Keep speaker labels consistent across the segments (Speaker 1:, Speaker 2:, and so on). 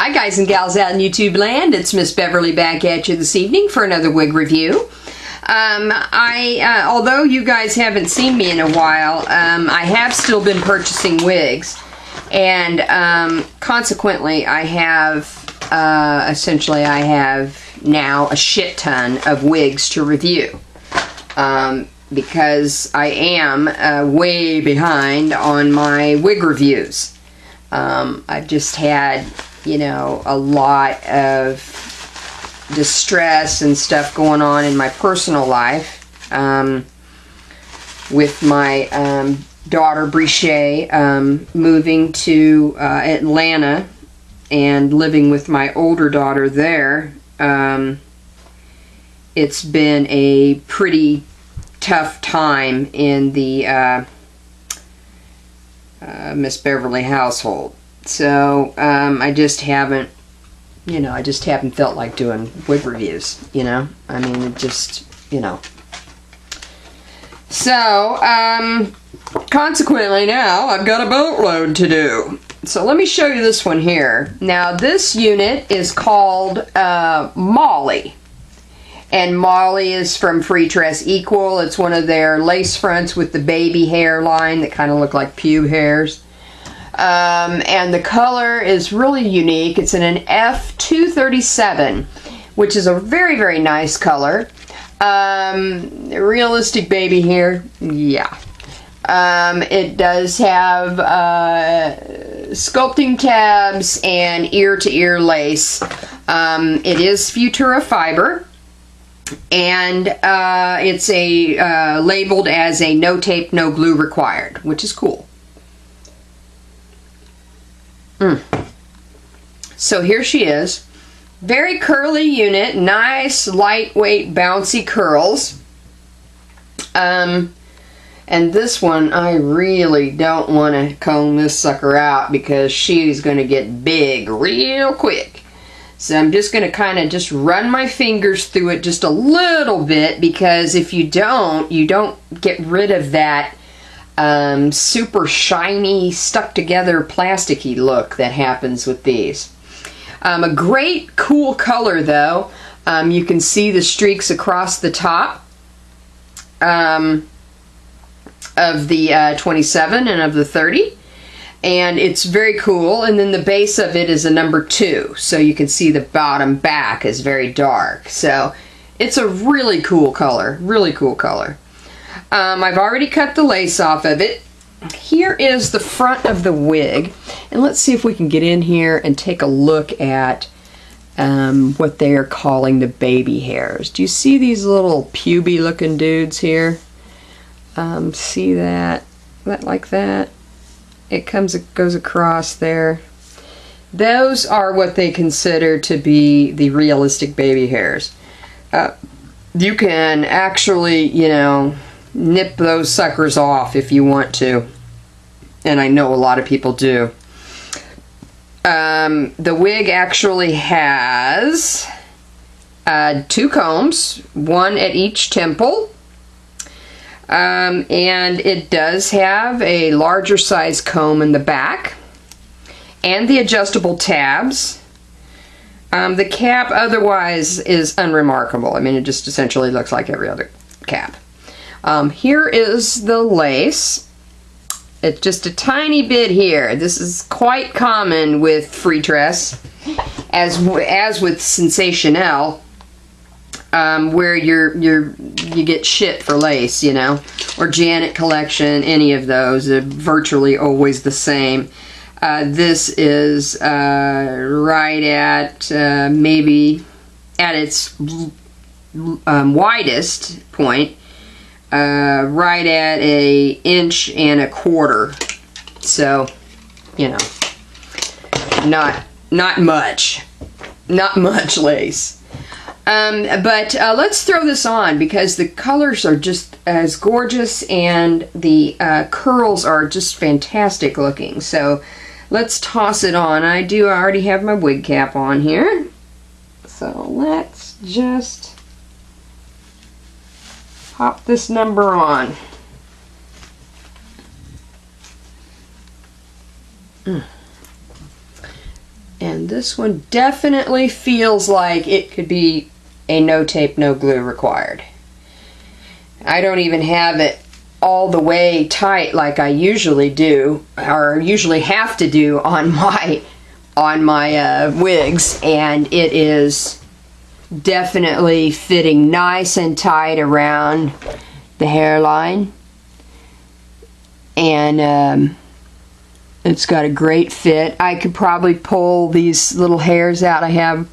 Speaker 1: Hi guys and gals out in YouTube land, it's Miss Beverly back at you this evening for another wig review. Although you guys haven't seen me in a while, I have still been purchasing wigs, and consequently I have, essentially I have now a shit ton of wigs to review, because I am way behind on my wig reviews. I've just had, you know, a lot of distress and stuff going on in my personal life, with my daughter Briche moving to Atlanta and living with my older daughter there. It's been a pretty tough time in the Miss Beverly household. So I just haven't, you know, I just haven't felt like doing wig reviews, you know. I mean, it just, you know. So consequently now I've got a boatload to do. So let me show you this one here. Now this unit is called Molly. And Molly is from Freetress Equal. It's one of their lace fronts with the baby hairline that kind of look like pube hairs. And the color is really unique. It's in an F237, which is a very, very nice color. Realistic baby hair, yeah. It does have sculpting tabs and ear-to-ear lace. It is Futura fiber, and it's labeled as a no tape, no glue required, which is cool. So here she is. Very curly unit, nice, lightweight, bouncy curls. And this one, I really don't want to comb this sucker out because she's going to get big real quick. So I'm just going to kind of just run my fingers through it just a little bit, because if you don't get rid of that super shiny, stuck together, plasticky look that happens with these. A great cool color though. You can see the streaks across the top of the 27 and of the 30, and it's very cool. And then the base of it is a number 2, so you can see the bottom back is very dark. So it's a really cool color, really cool color. I've already cut the lace off of it. Here is the front of the wig, and let's see if we can get in here and take a look at what they are calling the baby hairs. Do you see these little puby looking dudes here? See that? Like that? It goes across there. Those are what they consider to be the realistic baby hairs. You can actually, you know, nip those suckers off if you want to, and I know a lot of people do. The wig actually has 2 combs, one at each temple, and it does have a larger size comb in the back, and the adjustable tabs. The cap otherwise is unremarkable. I mean, it just essentially looks like every other cap. Here is the lace. It's just a tiny bit here. This is quite common with Freetress, as with Sensational, where you get shit for lace, you know, or Janet Collection. Any of those are virtually always the same. This is right at maybe at its widest point. Right at 1.25 inches. So, you know, not much lace. But let's throw this on, because the colors are just as gorgeous and the curls are just fantastic looking. So let's toss it on. I already have my wig cap on here. So let's just pop this number on. And this one definitely feels like it could be a no tape, no glue required. I don't even have it all the way tight like I usually do, or usually have to do on my wigs, and it is definitely fitting nice and tight around the hairline, and it's got a great fit. I could probably pull these little hairs out I have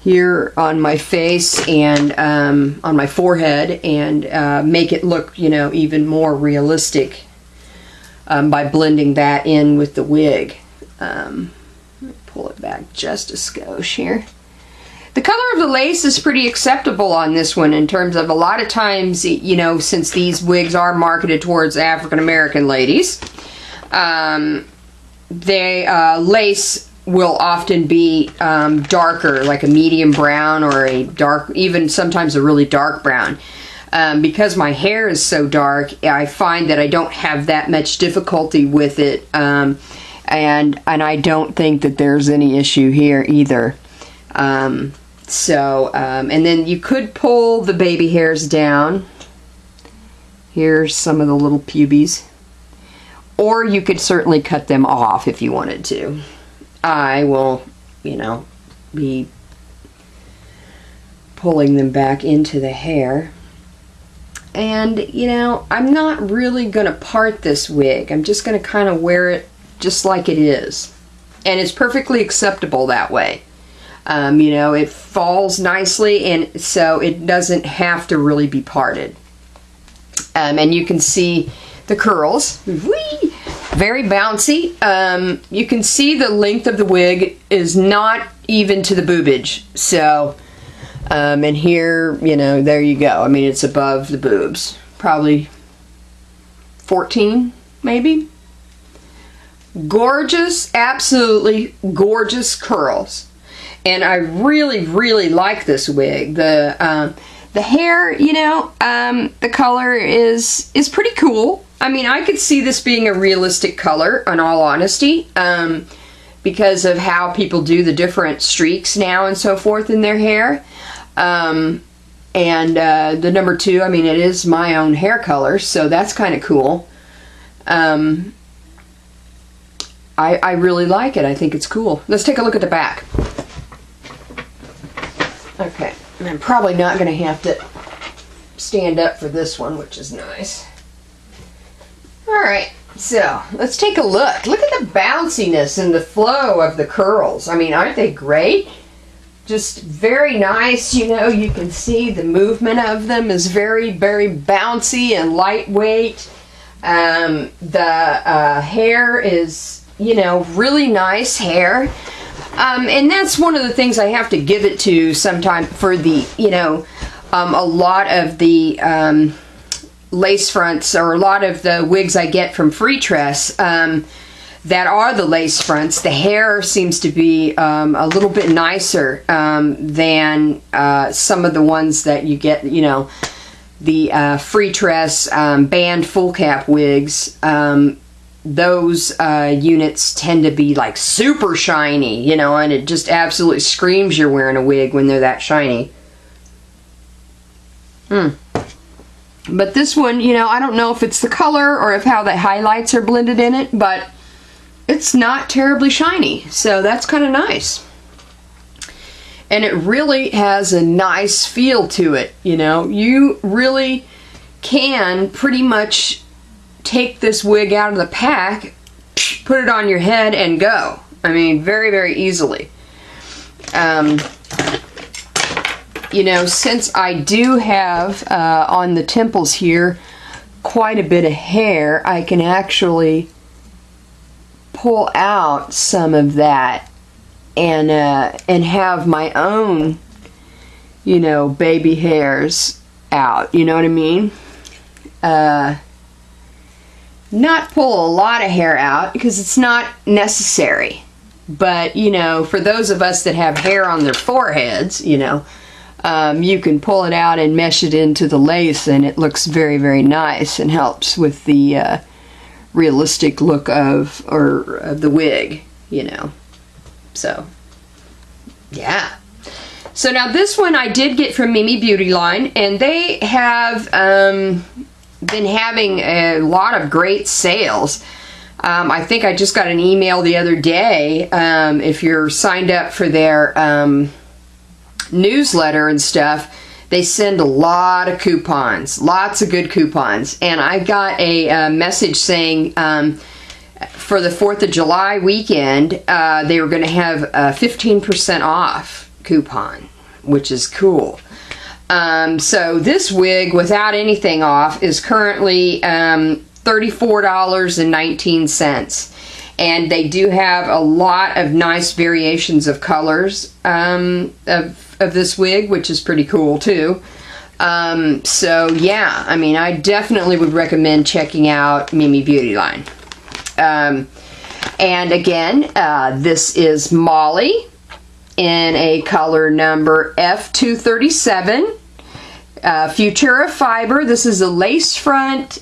Speaker 1: here on my face and on my forehead and make it look, you know, even more realistic by blending that in with the wig. Let me pull it back just a skosh here. The color of the lace is pretty acceptable on this one in terms of a lot of times, you know, since these wigs are marketed towards African American ladies, lace will often be darker, like a medium brown or a dark, even sometimes a really dark brown. Because my hair is so dark, I find that I don't have that much difficulty with it, and I don't think that there's any issue here either. And then you could pull the baby hairs down. Here's some of the little pubes. Or you could certainly cut them off if you wanted to. I will, you know, be pulling them back into the hair. And, you know, I'm not really going to part this wig. I'm just going to kind of wear it just like it is. And it's perfectly acceptable that way. You know, it falls nicely, and so it doesn't have to really be parted. And you can see the curls. Whee! Very bouncy. You can see the length of the wig is not even to the boobage. So, and here, you know, there you go. I mean, it's above the boobs. Probably 14, maybe. Gorgeous, absolutely gorgeous curls. And I really, really like this wig. The hair, you know, the color is pretty cool. I mean, I could see this being a realistic color, in all honesty, because of how people do the different streaks now and so forth in their hair. The number 2, I mean, it is my own hair color, so that's kind of cool. I really like it. I think it's cool. Let's take a look at the back. Okay, and I'm probably not going to have to stand up for this one, which is nice. Alright, so let's take a look. Look at the bounciness and the flow of the curls. I mean, aren't they great? Just very nice, you know, you can see the movement of them is very, very bouncy and lightweight. The hair is, you know, really nice hair. And that's one of the things I have to give it to sometime for the, you know, a lot of the lace fronts, or a lot of the wigs I get from Freetress that are the lace fronts. The hair seems to be a little bit nicer than some of the ones that you get, you know, the Freetress band full cap wigs. Those units tend to be like super shiny, you know, and it just absolutely screams you're wearing a wig when they're that shiny. But this one, you know, I don't know if it's the color or if how the highlights are blended in it, but it's not terribly shiny, so that's kind of nice. And it really has a nice feel to it, you know. You really can pretty much take this wig out of the pack, put it on your head, and go. I mean, very, very easily. You know, since I do have on the temples here quite a bit of hair, I can actually pull out some of that and have my own, you know, baby hairs out. You know what I mean? Not pull a lot of hair out because it's not necessary. But, you know, for those of us that have hair on their foreheads, you know, you can pull it out and mesh it into the lace, and it looks very, very nice and helps with the realistic look of the wig, you know. So, yeah. So now this one I did get from Mimi Beauty Line, and they have been having a lot of great sales. I think I just got an email the other day, if you're signed up for their newsletter and stuff, they send a lot of coupons, lots of good coupons. And I got a message saying for the 4th of July weekend, they were going to have a 15% off coupon, which is cool. So this wig without anything off is currently $34.19, and they do have a lot of nice variations of colors of this wig, which is pretty cool too. So yeah, I mean, I definitely would recommend checking out Mimi Beauty Line. And again, this is Molly in a color number F237, Futura fiber. This is a lace front,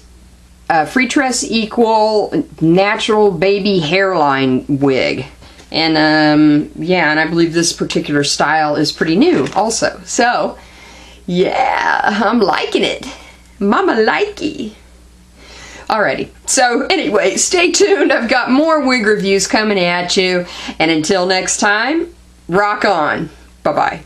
Speaker 1: Freetress Equal natural baby hairline wig. And yeah, and I believe this particular style is pretty new also. So yeah, I'm liking it. Mama likey. Alrighty, so anyway, stay tuned. I've got more wig reviews coming at you. And until next time, rock on. Bye-bye.